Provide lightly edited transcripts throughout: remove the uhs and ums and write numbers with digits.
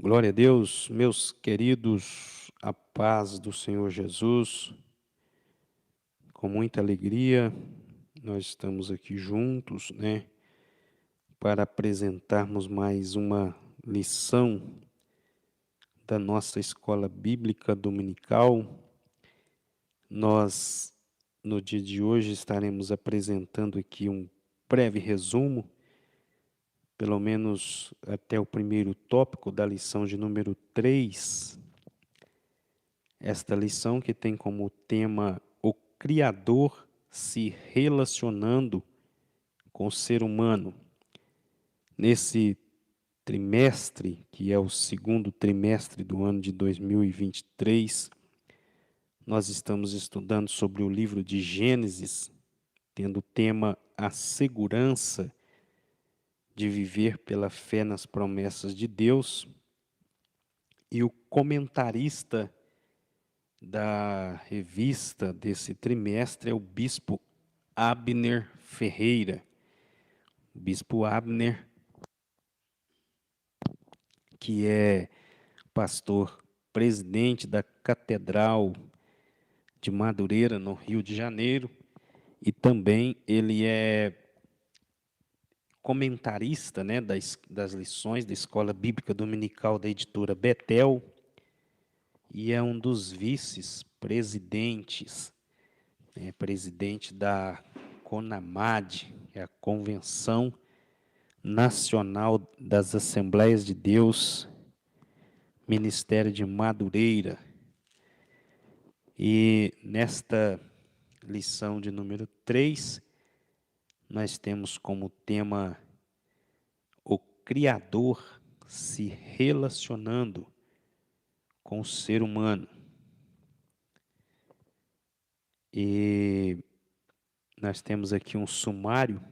Glória a Deus, meus queridos, a paz do Senhor Jesus. Com muita alegria, nós estamos aqui juntos, para apresentarmos mais uma lição da nossa escola bíblica dominical. Nós, no dia de hoje, estaremos apresentando aqui um breve resumo, pelo menos até o primeiro tópico da lição de número 3. Esta lição que tem como tema o Criador se relacionando com o ser humano. Nesse trimestre, que é o segundo trimestre do ano de 2023, nós estamos estudando sobre o livro de Gênesis, tendo o tema a segurança de viver pela fé nas promessas de Deus. E o comentarista da revista desse trimestre é o bispo Abner Ferreira. O bispo Abner, que é pastor presidente da Catedral de Madureira, no Rio de Janeiro, e também ele é comentarista, das lições da Escola Bíblica Dominical da editora Betel, e é um dos vice-presidentes, presidente da CONAMAD, que é a Convenção Nacional das Assembleias de Deus, Ministério de Madureira. E nesta lição de número 3, nós temos como tema o Criador se relacionando com o ser humano. E nós temos aqui um sumário,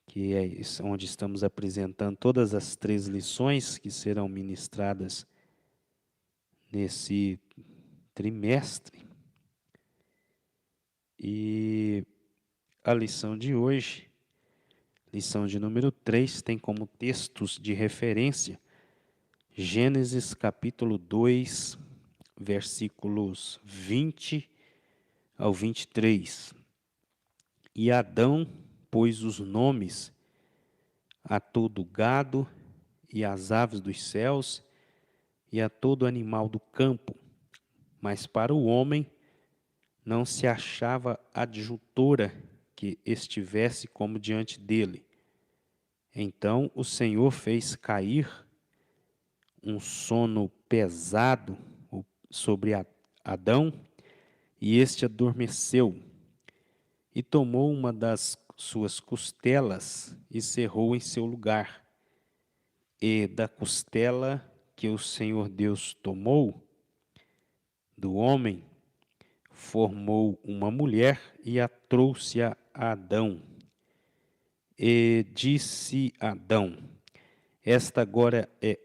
que é onde estamos apresentando todas as 3 lições que serão ministradas nesse trimestre. E a lição de hoje, lição de número 3, tem como textos de referência Gênesis capítulo 2, versículos 20 ao 23. E Adão pôs os nomes a todo gado e às aves dos céus e a todo animal do campo, mas para o homem não se achava adjutora que estivesse como diante dele. Então o Senhor fez cair um sono pesado sobre Adão, e este adormeceu, e tomou uma das suas costelas e cerrou em seu lugar. E da costela que o Senhor Deus tomou do homem, formou uma mulher e a trouxe a Adão. E disse Adão: esta agora é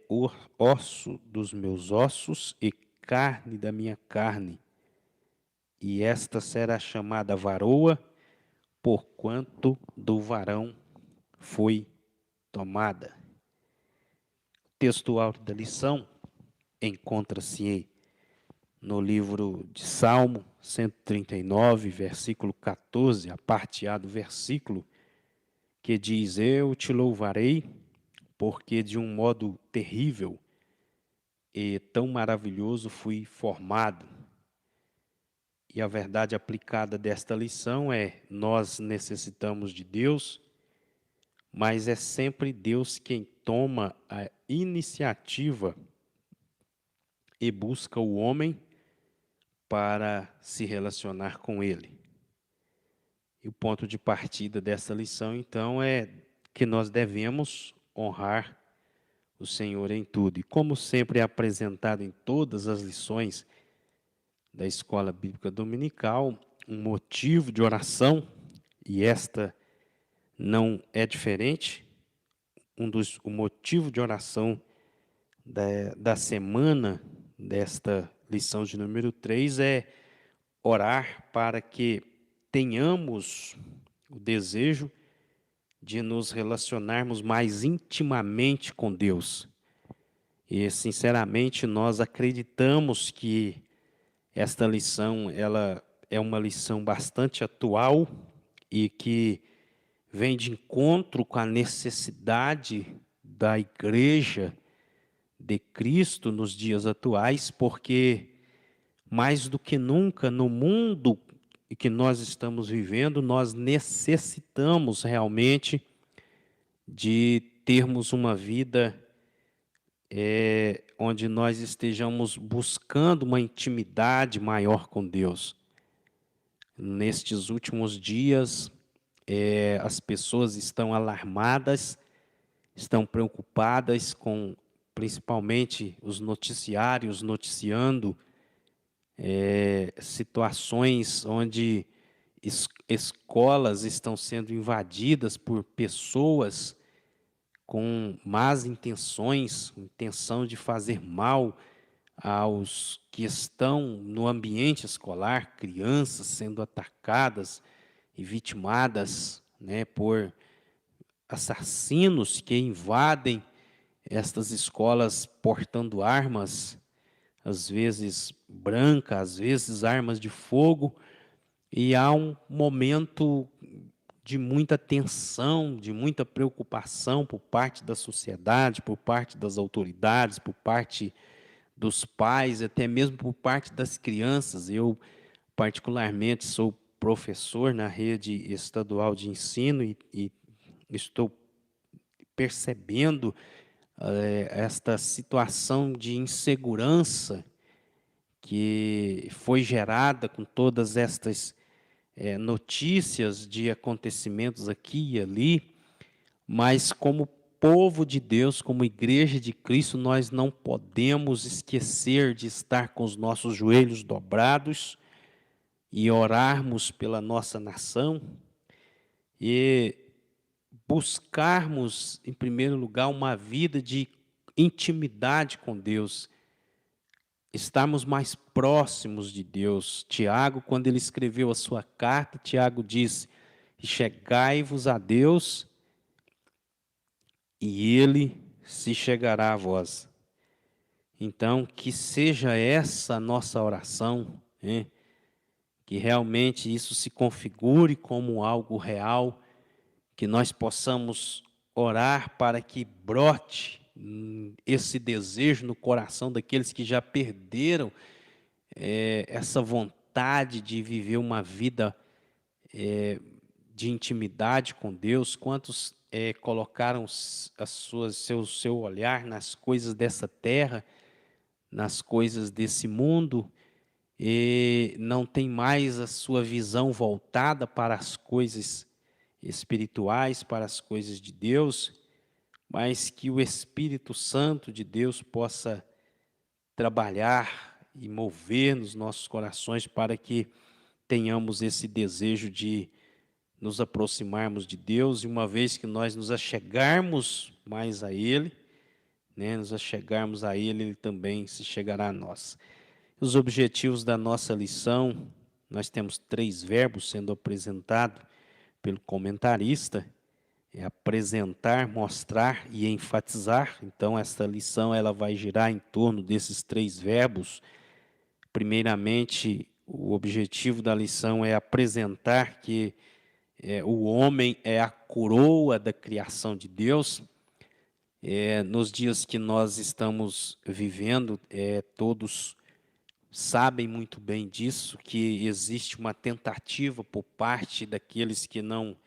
osso dos meus ossos e carne da minha carne, e esta será chamada varoa, porquanto do varão foi tomada. O texto áureo da lição encontra-se no livro de Salmo 139, versículo 14, a parte A do versículo, que diz: eu te louvarei, porque de um modo terrível e tão maravilhoso fui formado. E a verdade aplicada desta lição é: nós necessitamos de Deus, mas é sempre Deus quem toma a iniciativa e busca o homem para se relacionar com ele. E o ponto de partida dessa lição, então, é que nós devemos honrar o Senhor em tudo. E como sempre é apresentado em todas as lições da Escola Bíblica Dominical, um motivo de oração, e esta não é diferente. O motivo de oração da semana desta lição de número 3 é orar para que tenhamos o desejo de nos relacionarmos mais intimamente com Deus. E, sinceramente, nós acreditamos que esta lição, ela é uma lição bastante atual e que vem de encontro com a necessidade da igreja de Cristo nos dias atuais, porque mais do que nunca no mundo que nós estamos vivendo, nós necessitamos realmente de termos uma vida onde nós estejamos buscando uma intimidade maior com Deus. Nestes últimos dias, as pessoas estão alarmadas, estão preocupadas com, principalmente, os noticiários noticiando situações onde escolas estão sendo invadidas por pessoas com más intenções, intenção de fazer mal aos que estão no ambiente escolar, crianças sendo atacadas e vitimadas, né, por assassinos que invadem estas escolas portando armas, às vezes brancas, às vezes armas de fogo, e há um momento de muita tensão, de muita preocupação por parte da sociedade, por parte das autoridades, por parte dos pais, até mesmo por parte das crianças. Eu, particularmente, sou professor na rede estadual de ensino e estou percebendo esta situação de insegurança que foi gerada com todas estas notícias de acontecimentos aqui e ali, mas como povo de Deus, como igreja de Cristo, nós não podemos esquecer de estar com os nossos joelhos dobrados e orarmos pela nossa nação e buscarmos, em primeiro lugar, uma vida de intimidade com Deus, estarmos mais próximos de Deus. Tiago, quando ele escreveu a sua carta, Tiago disse: chegai-vos a Deus e Ele se chegará a vós. Então, que seja essa a nossa oração, né? Que realmente isso se configure como algo real, que nós possamos orar para que brote esse desejo no coração daqueles que já perderam essa vontade de viver uma vida de intimidade com Deus. Quantos colocaram seu olhar nas coisas dessa terra, nas coisas desse mundo, e não tem mais a sua visão voltada para as coisas espirituais, para as coisas de Deus, mas que o Espírito Santo de Deus possa trabalhar e mover nos nossos corações para que tenhamos esse desejo de nos aproximarmos de Deus, e uma vez que nós nos achegarmos mais a Ele, né, nos achegarmos a Ele, Ele também se chegará a nós. Os objetivos da nossa lição, nós temos 3 verbos sendo apresentados pelo comentarista: é apresentar, mostrar e enfatizar. Então, esta lição ela vai girar em torno desses 3 verbos. Primeiramente, o objetivo da lição é apresentar que o homem é a coroa da criação de Deus. Nos dias que nós estamos vivendo, todos sabem muito bem disso, que existe uma tentativa por parte daqueles que não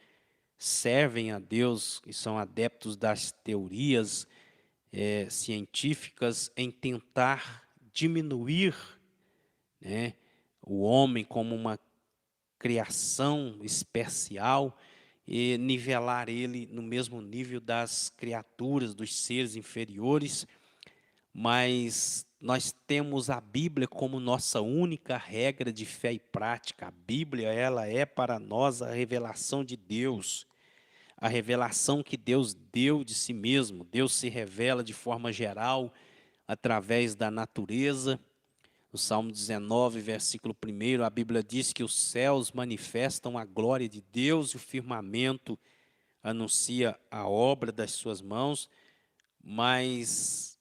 servem a Deus e são adeptos das teorias científicas em tentar diminuir, né, o homem como uma criação especial e nivelar ele no mesmo nível das criaturas, dos seres inferiores. Mas nós temos a Bíblia como nossa única regra de fé e prática. A Bíblia, ela é para nós a revelação de Deus, a revelação que Deus deu de si mesmo. Deus se revela de forma geral através da natureza. No Salmo 19, versículo 1, a Bíblia diz que os céus manifestam a glória de Deus e o firmamento anuncia a obra das suas mãos, mas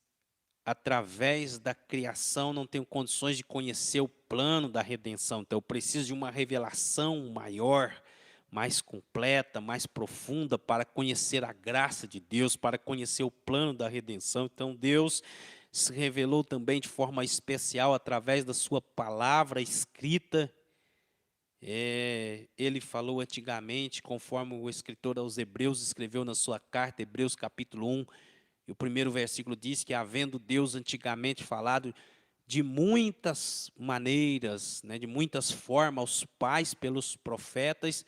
através da criação, não tenho condições de conhecer o plano da redenção. Então, eu preciso de uma revelação maior, mais completa, mais profunda, para conhecer a graça de Deus, para conhecer o plano da redenção. Então, Deus se revelou também de forma especial através da sua palavra escrita. Ele falou antigamente, conforme o escritor aos Hebreus escreveu na sua carta, Hebreus capítulo 1, e o primeiro versículo diz que, havendo Deus antigamente falado de muitas maneiras, né, de muitas formas aos pais pelos profetas,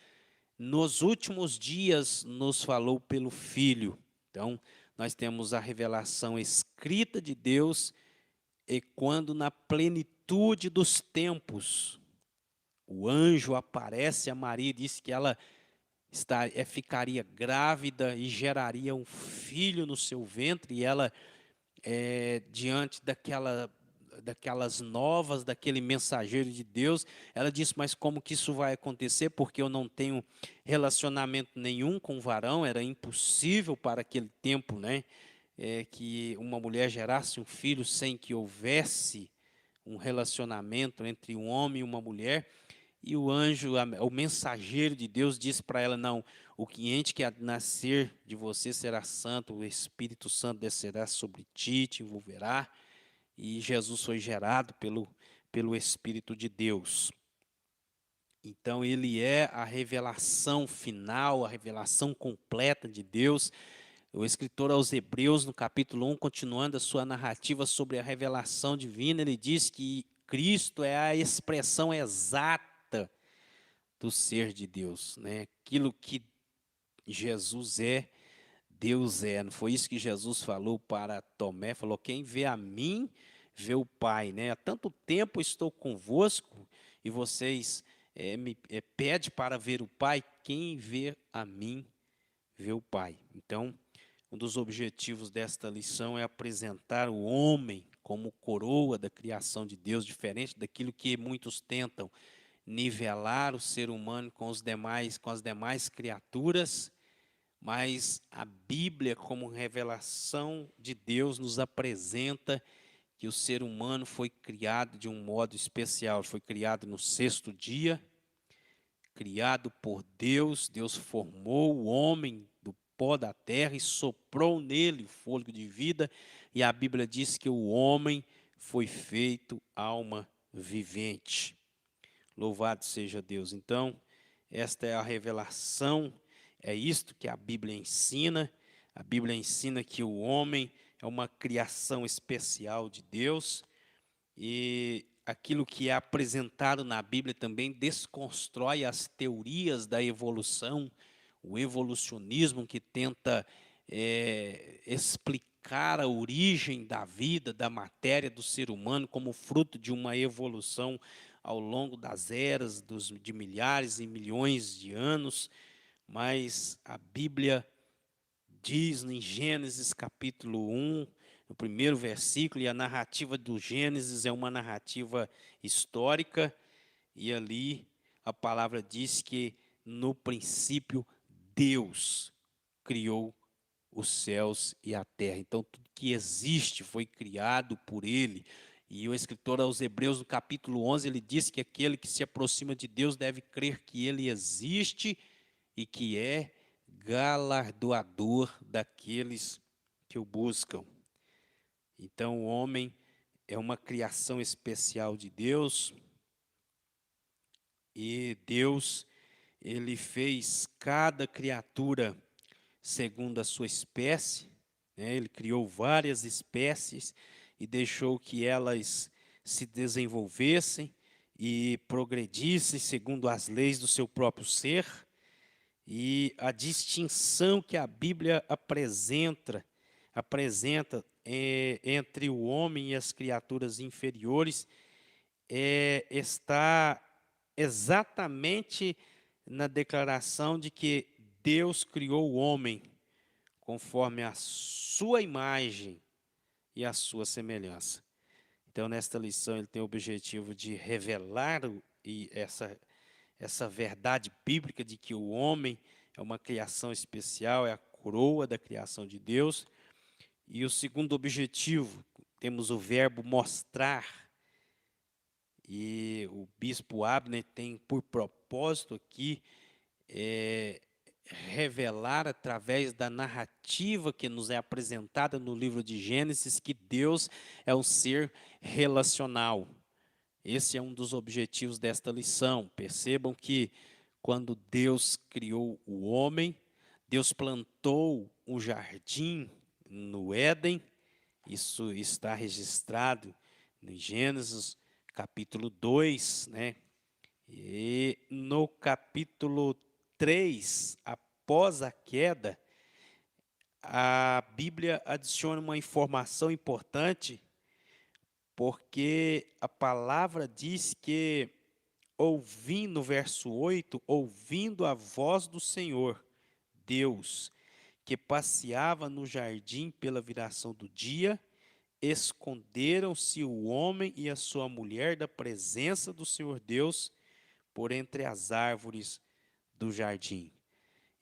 nos últimos dias nos falou pelo Filho. Então, nós temos a revelação escrita de Deus, e quando na plenitude dos tempos, o anjo aparece a Maria e disse que ela ficaria grávida e geraria um filho no seu ventre, e ela, diante daquelas novas, daquele mensageiro de Deus, ela disse: mas como que isso vai acontecer? Porque eu não tenho relacionamento nenhum com o varão. Era impossível para aquele tempo, né, que uma mulher gerasse um filho sem que houvesse um relacionamento entre um homem e uma mulher. E o anjo, o mensageiro de Deus, disse para ela: não, o que há de nascer de você será santo, o Espírito Santo descerá sobre ti, te envolverá. E Jesus foi gerado pelo Espírito de Deus. Então, ele é a revelação final, a revelação completa de Deus. O escritor aos Hebreus, no capítulo 1, continuando a sua narrativa sobre a revelação divina, ele diz que Cristo é a expressão exata do ser de Deus, né? Aquilo que Jesus é, Deus é. Não foi isso que Jesus falou para Tomé? Falou: quem vê a mim, vê o Pai, né? Há tanto tempo estou convosco e vocês me pedem para ver o Pai. Quem vê a mim, vê o Pai. Então, um dos objetivos desta lição é apresentar o homem como coroa da criação de Deus, diferente daquilo que muitos tentam nivelar o ser humano com as demais criaturas, mas a Bíblia, como revelação de Deus, nos apresenta que o ser humano foi criado de um modo especial. Foi criado no sexto dia, criado por Deus. Deus formou o homem do pó da terra e soprou nele o fôlego de vida, e a Bíblia diz que o homem foi feito alma vivente. Louvado seja Deus. Então, esta é a revelação, é isto que a Bíblia ensina. A Bíblia ensina que o homem é uma criação especial de Deus, e aquilo que é apresentado na Bíblia também desconstrói as teorias da evolução, o evolucionismo que tenta explicar a origem da vida, da matéria do ser humano como fruto de uma evolução ao longo das eras, de milhares e milhões de anos. Mas a Bíblia diz em Gênesis capítulo 1, no primeiro versículo, e a narrativa do Gênesis é uma narrativa histórica, e ali a palavra diz que no princípio Deus criou os céus e a terra. Então, tudo que existe foi criado por Ele. E o escritor aos Hebreus, no capítulo 11, ele diz que aquele que se aproxima de Deus deve crer que Ele existe e que é galardoador daqueles que o buscam. Então, o homem é uma criação especial de Deus, e Deus, ele fez cada criatura segundo a sua espécie, né? Ele criou várias espécies e deixou que elas se desenvolvessem e progredissem segundo as leis do seu próprio ser. E a distinção que a Bíblia apresenta entre o homem e as criaturas inferiores está exatamente na declaração de que Deus criou o homem conforme a sua imagem e a sua semelhança. Então, nesta lição, ele tem o objetivo de revelar essa verdade bíblica de que o homem é uma criação especial, é a coroa da criação de Deus. E o segundo objetivo temos o verbo mostrar, e o bispo Abner tem por propósito aqui revelar através da narrativa que nos é apresentada no livro de Gênesis que Deus é um ser relacional. Esse é um dos objetivos desta lição. Percebam que quando Deus criou o homem, Deus plantou um jardim no Éden. Isso está registrado em Gênesis capítulo 2, né? E no capítulo 3, após a queda, a Bíblia adiciona uma informação importante, porque a palavra diz que, ouvindo, no verso 8, ouvindo a voz do Senhor, Deus, que passeava no jardim pela viração do dia, esconderam-se o homem e a sua mulher da presença do Senhor Deus por entre as árvores do jardim.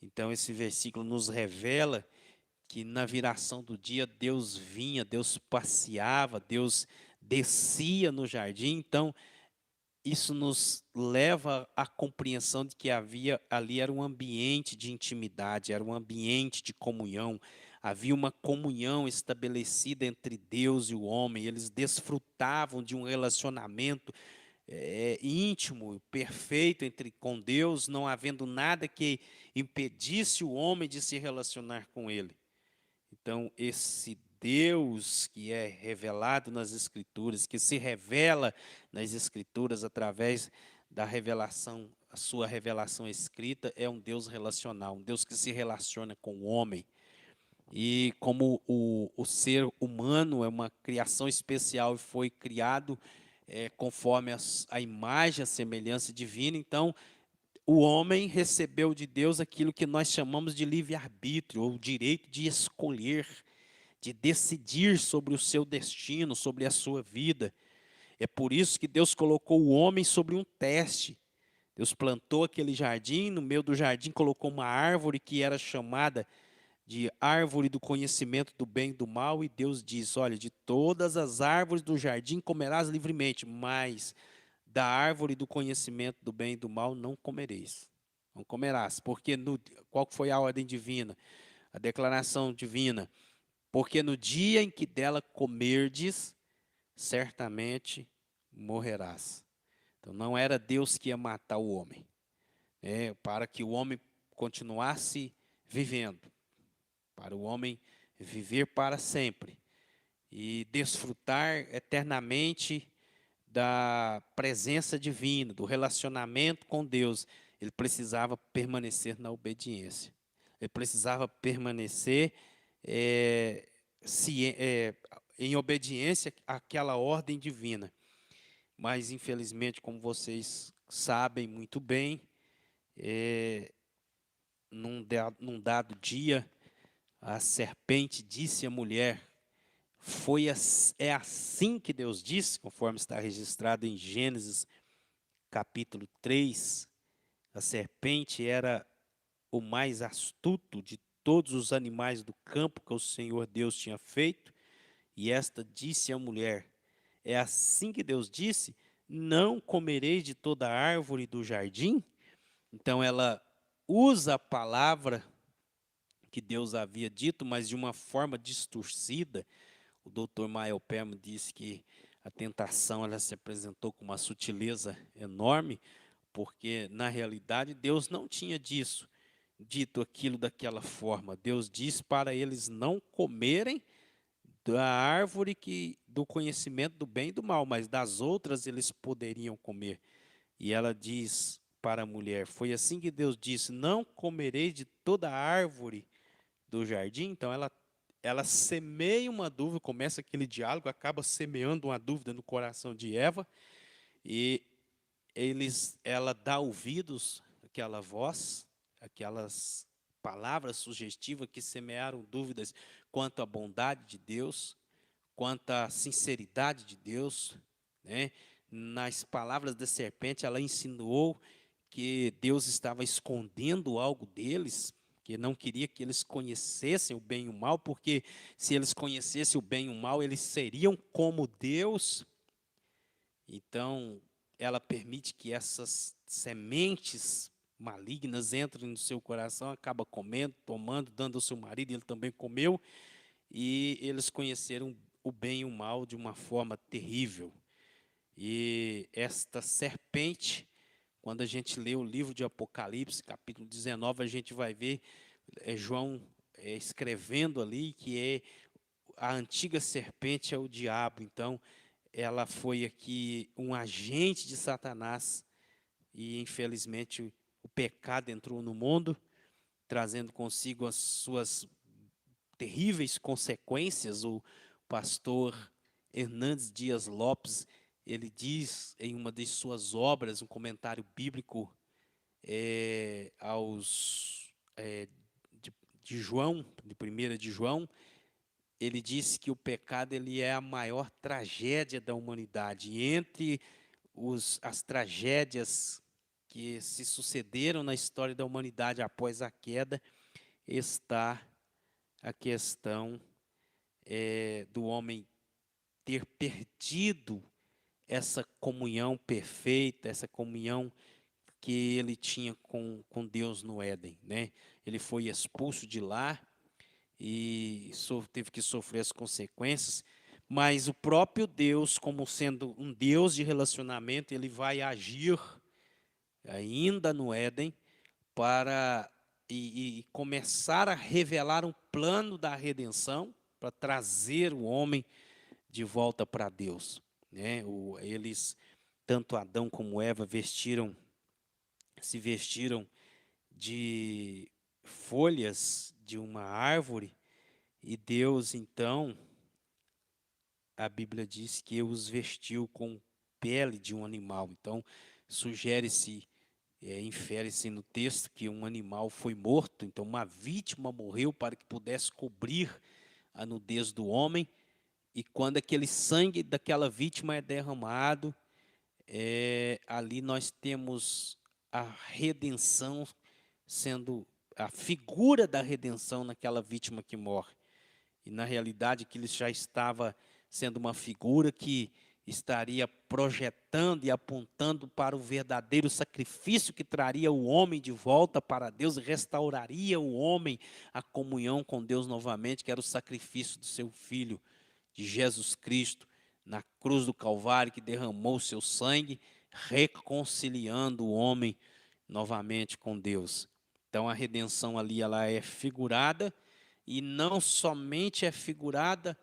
Então esse versículo nos revela que na viração do dia Deus vinha, Deus passeava, Deus descia no jardim. Então isso nos leva à compreensão de que havia ali era um ambiente de intimidade, era um ambiente de comunhão. Havia uma comunhão estabelecida entre Deus e o homem. Eles desfrutavam de um relacionamento íntimo, perfeito com Deus, não havendo nada que impedisse o homem de se relacionar com Ele. Então, esse Deus que é revelado nas Escrituras, que se revela nas Escrituras através da revelação, a sua revelação escrita, é um Deus relacional, um Deus que se relaciona com o homem. E como o ser humano é uma criação especial e foi criado conforme a imagem, a semelhança divina, então o homem recebeu de Deus aquilo que nós chamamos de livre-arbítrio, ou o direito de escolher, de decidir sobre o seu destino, sobre a sua vida. É por isso que Deus colocou o homem sobre um teste. Deus plantou aquele jardim, no meio do jardim colocou uma árvore que era chamada de árvore do conhecimento do bem e do mal, e Deus diz, olha, de todas as árvores do jardim comerás livremente, mas da árvore do conhecimento do bem e do mal não comereis. Não comerás, porque qual foi a ordem divina? A declaração divina, porque no dia em que dela comerdes, certamente morrerás. Então não era Deus que ia matar o homem, para que o homem continuasse vivendo, para o homem viver para sempre e desfrutar eternamente da presença divina, do relacionamento com Deus. Ele precisava permanecer na obediência. Ele precisava permanecer em obediência àquela ordem divina. Mas, infelizmente, como vocês sabem muito bem, num dado dia, a serpente disse à mulher, é assim que Deus disse, conforme está registrado em Gênesis capítulo 3, a serpente era o mais astuto de todos os animais do campo que o Senhor Deus tinha feito, e esta disse à mulher, é assim que Deus disse, não comereis de toda árvore do jardim? Então ela usa a palavra que Deus havia dito, mas de uma forma distorcida. O Dr. Michael Perman disse que a tentação ela se apresentou com uma sutileza enorme, porque na realidade Deus não tinha dito aquilo daquela forma. Deus disse para eles não comerem da árvore do conhecimento do bem e do mal, mas das outras eles poderiam comer. E ela diz para a mulher, foi assim que Deus disse, não comereis de toda árvore do jardim. Então ela semeia uma dúvida, começa aquele diálogo, acaba semeando uma dúvida no coração de Eva, e ela dá ouvidos àquela voz, aquelas palavras sugestivas que semearam dúvidas quanto à bondade de Deus, quanto à sinceridade de Deus, né? Nas palavras da serpente, ela insinuou que Deus estava escondendo algo deles, que não queria que eles conhecessem o bem e o mal, porque se eles conhecessem o bem e o mal, eles seriam como Deus. Então, ela permite que essas sementes malignas entrem no seu coração, acaba comendo, tomando, dando ao seu marido, ele também comeu, e eles conheceram o bem e o mal de uma forma terrível. E esta serpente, quando a gente lê o livro de Apocalipse, capítulo 19, a gente vai ver João escrevendo ali que a antiga serpente é o diabo. Então, ela foi aqui um agente de Satanás e, infelizmente, o pecado entrou no mundo, trazendo consigo as suas terríveis consequências. O pastor Hernandes Dias Lopes, ele diz em uma de suas obras, um comentário bíblico de João, de 1 de João, ele disse que o pecado ele é a maior tragédia da humanidade. E entre as tragédias que se sucederam na história da humanidade após a queda, está a questão do homem ter perdido essa comunhão perfeita, essa comunhão que ele tinha com Deus no Éden, né? Ele foi expulso de lá e teve que sofrer as consequências, mas o próprio Deus, como sendo um Deus de relacionamento, ele vai agir ainda no Éden para começar a revelar um plano da redenção para trazer o homem de volta para Deus, né? Eles, tanto Adão como Eva, se vestiram de folhas de uma árvore e Deus, então, a Bíblia diz que os vestiu com pele de um animal. Então, sugere-se, infere-se no texto que um animal foi morto, então uma vítima morreu para que pudesse cobrir a nudez do homem, e quando aquele sangue daquela vítima é derramado, ali nós temos a redenção sendo a figura da redenção naquela vítima que morre. E na realidade que ele já estava sendo uma figura que estaria projetando e apontando para o verdadeiro sacrifício que traria o homem de volta para Deus e restauraria o homem à comunhão com Deus novamente, que era o sacrifício do seu Filho, de Jesus Cristo, na cruz do Calvário, que derramou o seu sangue, reconciliando o homem novamente com Deus. Então a redenção ali ela é figurada, e não somente é figurada,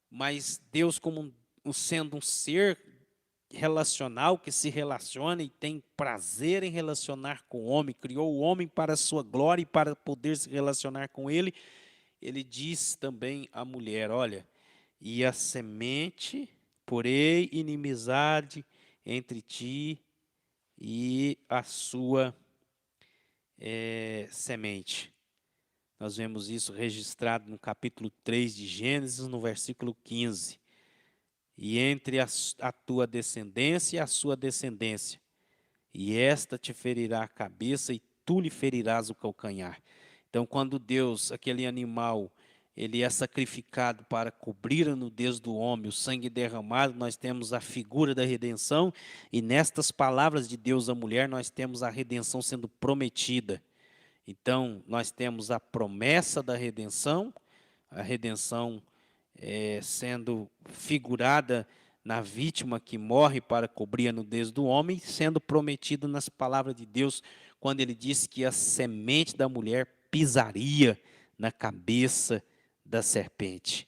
mas Deus como sendo um ser relacional, que se relaciona e tem prazer em relacionar com o homem, criou o homem para a sua glória e para poder se relacionar com ele, ele diz também à mulher, olha, e a semente, porém inimizade entre ti e a sua semente. Nós vemos isso registrado no capítulo 3 de Gênesis, no versículo 15. E entre a tua descendência e a sua descendência, e esta te ferirá a cabeça e tu lhe ferirás o calcanhar. Então, quando Deus, aquele animal, ele é sacrificado para cobrir a nudez do homem, o sangue derramado, nós temos a figura da redenção, e nestas palavras de Deus à mulher, nós temos a redenção sendo prometida. Então, nós temos a promessa da redenção, a redenção sendo figurada na vítima que morre para cobrir a nudez do homem, sendo prometido nas palavras de Deus, quando ele disse que a semente da mulher pisaria na cabeça da serpente.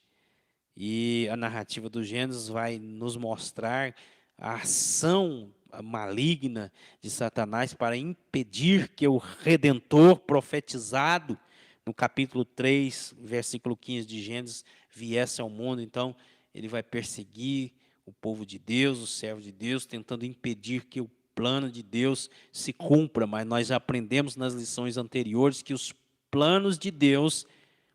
E a narrativa do Gênesis vai nos mostrar a ação maligna de Satanás para impedir que o Redentor profetizado no capítulo 3, versículo 15 de Gênesis, viesse ao mundo. Então, ele vai perseguir o povo de Deus, o servo de Deus, tentando impedir que o plano de Deus se cumpra. Mas nós aprendemos nas lições anteriores que os planos de Deus,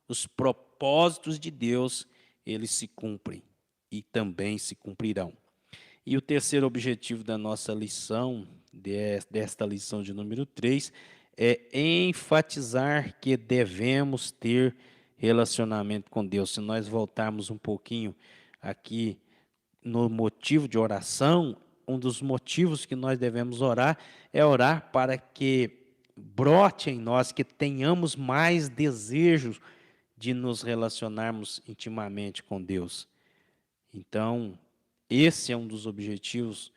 os propósitos de Deus, eles se cumprem e também se cumprirão. E o terceiro objetivo da nossa lição, desta lição de número 3, é enfatizar que devemos ter relacionamento com Deus. Se nós voltarmos um pouquinho aqui no motivo de oração, um dos motivos que nós devemos orar é orar para que brote em nós, que tenhamos mais desejos de nos relacionarmos intimamente com Deus. Então, esse é um dos objetivos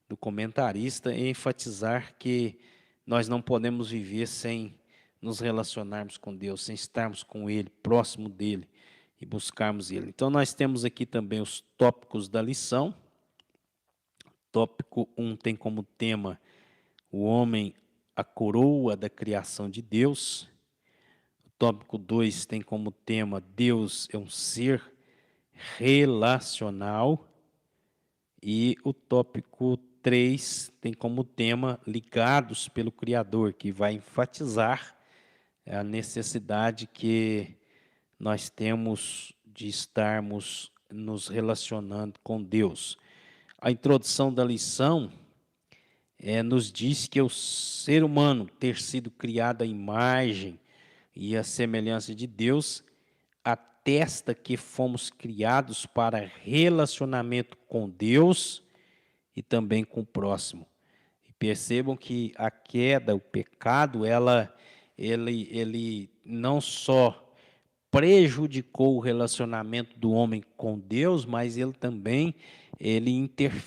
do comentarista, é enfatizar que nós não podemos viver sem nos relacionarmos com Deus, sem estarmos com Ele, próximo dEle e buscarmos Ele. Então, nós temos aqui também os tópicos da lição. Tópico 1 tem como tema o homem, a coroa da criação de Deus. O tópico 2 tem como tema Deus é um ser relacional. E o tópico 3 tem como tema ligados pelo Criador, que vai enfatizar a necessidade que nós temos de estarmos nos relacionando com Deus. A introdução da lição nos diz que o ser humano, ter sido criado à imagem e à semelhança de Deus, atesta que fomos criados para relacionamento com Deus e também com o próximo. E percebam que a queda, o pecado, ele não só prejudicou o relacionamento do homem com Deus, mas ele também,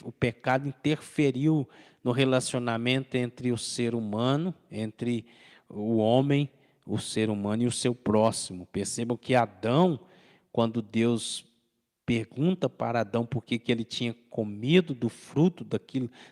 o pecado interferiu no relacionamento entre o ser humano, entre o homem, o ser humano e o seu próximo. Percebam que Adão, quando Deus pergunta para Adão por que ele tinha comido do fruto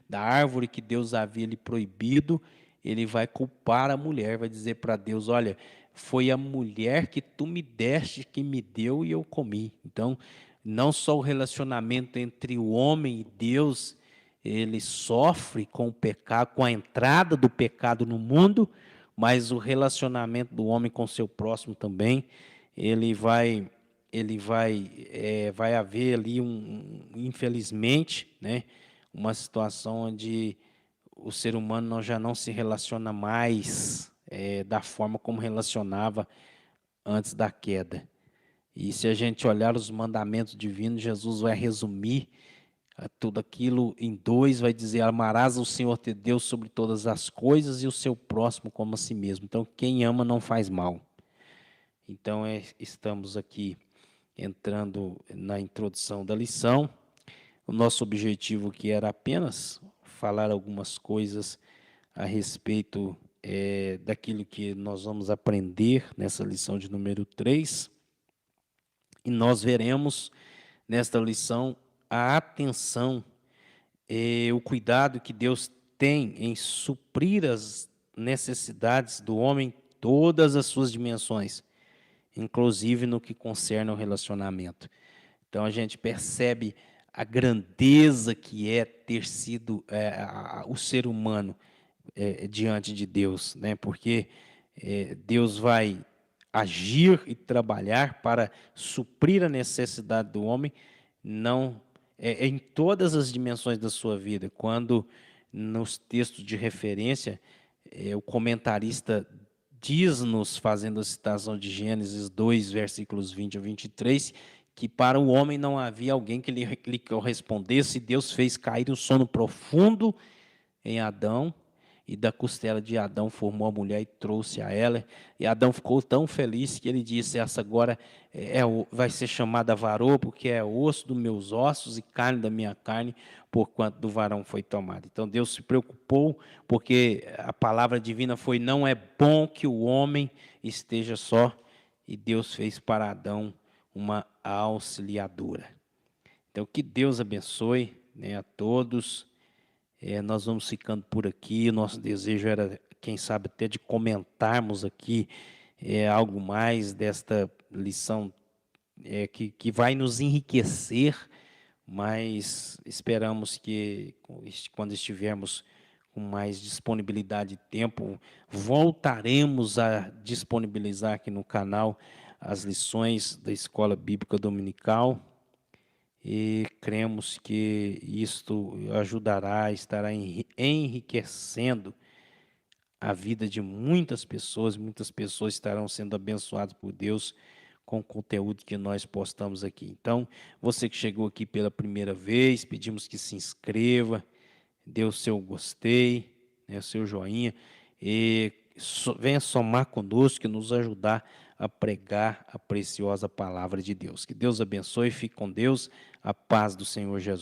da árvore que Deus havia lhe proibido, ele vai culpar a mulher, vai dizer para Deus, olha, foi a mulher que tu me deste, que me deu e eu comi. Então, não só o relacionamento entre o homem e Deus, ele sofre com o pecado, com a entrada do pecado no mundo, mas o relacionamento do homem com seu próximo também, vai haver ali infelizmente, né, uma situação onde o ser humano já não se relaciona mais da forma como relacionava antes da queda. E se a gente olhar os mandamentos divinos, Jesus vai resumir tudo aquilo em dois, vai dizer, amarás o Senhor teu Deus sobre todas as coisas e o seu próximo como a si mesmo. Então, quem ama não faz mal. Então, estamos aqui entrando na introdução da lição. O nosso objetivo aqui era apenas falar algumas coisas a respeito daquilo que nós vamos aprender nessa lição de número 3. E nós veremos nesta lição a atenção e o cuidado que Deus tem em suprir as necessidades do homem em todas as suas dimensões, inclusive no que concerne ao relacionamento. Então a gente percebe a grandeza que é ter sido o ser humano diante de Deus, né? Porque Deus vai agir e trabalhar para suprir a necessidade do homem, não em todas as dimensões da sua vida. Quando nos textos de referência o comentarista diz-nos, fazendo a citação de Gênesis 2, versículos 20 a 23, que para o homem não havia alguém que lhe correspondesse, e Deus fez cair um sono profundo em Adão, e da costela de Adão formou a mulher e trouxe a ela. E Adão ficou tão feliz que ele disse, essa agora vai ser chamada varoa, porque é osso dos meus ossos e carne da minha carne, porquanto do varão foi tomado. Então Deus se preocupou, porque a palavra divina foi, não é bom que o homem esteja só, e Deus fez para Adão uma auxiliadora. Então que Deus abençoe, né, a todos. Nós vamos ficando por aqui. Nosso desejo era, quem sabe, até de comentarmos aqui algo mais desta lição que vai nos enriquecer, mas esperamos que, quando estivermos com mais disponibilidade de tempo, voltaremos a disponibilizar aqui no canal as lições da Escola Bíblica Dominical. E cremos que isto ajudará, estará enriquecendo a vida de muitas pessoas estarão sendo abençoadas por Deus com o conteúdo que nós postamos aqui. Então, você que chegou aqui pela primeira vez, pedimos que se inscreva, dê o seu gostei, né, o seu joinha, e venha somar conosco e nos ajudar a pregar a preciosa palavra de Deus. Que Deus abençoe, fique com Deus, a paz do Senhor Jesus.